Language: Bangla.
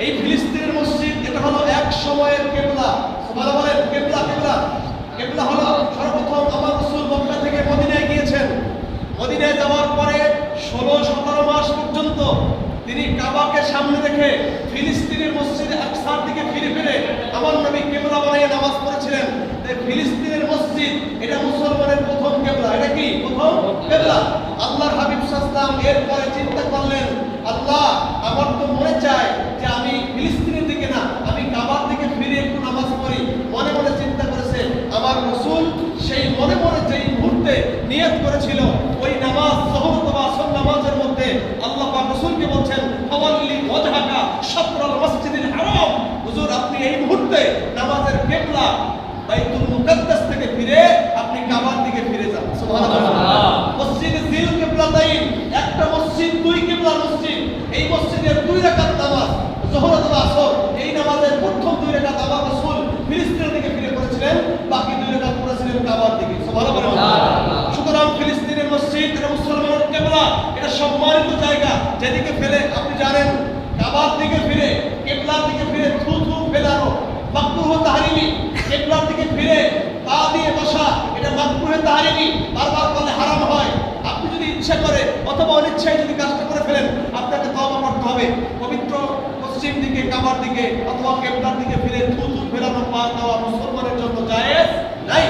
এই ফিলিস্তিনের মসজিদ এটা হলো এক সময়ের কিবলা। সুবহানাল্লাহ বলেন। কিবলা কিবলা কিবলা হলো সর্বপ্রথম আমার রাসূল মক্কা থেকে মদিনায় গিয়েছেন। মদিনায় যাওয়ার পরে 16-17 মাস পর্যন্ত তিনি কাবাকে সামনে রেখে ফিলিস্তিনের মসজিদে আকসার দিকে ফিরে ফিরে আমার নবী কিবলা বানিয়ে নামাজ পড়েছিলেন। তাই ফিলিস্তিনের মসজিদ এটা মুসলমানের প্রথম কিবলা। এটা কি প্রথম কিবলা? আল্লাহর হাবিব সাল্লাল্লাহু আলাইহি ওয়াসাল্লাম এরপরে চিন্তা করলেন, আল্লাহ আমার তো মনে চায় যে আমি ফিলিস্তিনের দিকে না, আমি কাবার দিকে ফিরে একটু নামাজ পড়ি। মনে মনে চিন্তা করেছে আমার রাসূল সেই মনে মনে যেই মুহূর্তে নিয়ত করেছিল ওই নামাজ যোহর অথবা আসর নামাজের মধ্যে আল্লাহ পাক রাসূলকে বলছেন, ফাওয়াল্লি ওয়াজহাকা শাতরাল মসজিদিল হারাম। হুজুর আপনি এই মুহূর্তে নামাজের কিবলা বাইতুল মুকাদ্দাস থেকে ফিরে আপনি কাবার দিকে ফিরে যান। সুবহানাল্লাহ। মসজিদে জিল কিবলাতাইন, একটা মসজিদ দুই কিবলার মসজিদ। এই মসজিদের 2 রাকাত নামাজ যোহর অথবা আসর, এই নামাজের প্রথম 2 রাকাত আমার রাসূল ফিলিস্তিনের দিকে ফিরে করেছিলেন, বাকি 2 রাকাত করেছিলেন কাবার দিকে। সুবহানাল্লাহ। সুতরাং ফিলিস্তিনের মসজিদ এটা মুসলমানের কিবলা, এটা সম্মানিত জায়গা যেদিকে ফেলে আপনি জানেন কাবার দিকে ফিরে কিবলার দিকে ফিরে থু থু ফেলানো মাকরুহ তাহরিমি। কিবলার দিকে ফিরে পা দিয়ে বসা এটা মাকরুহ তাহরিমি, বারবার করলে হারাম হয়। আপনি যদি ইচ্ছা করে অথবা অনিচ্ছায় যদি কাজটা করে ফেলেন আপনাকে তওবা করতে হবে। পবিত্র পশ্চিম দিকে কাবার দিকে অথবা কিবলার দিকে ফিরে থু থু ফেলানো পা দেওয়া মুসলমানের জন্য জায়েজ নাই।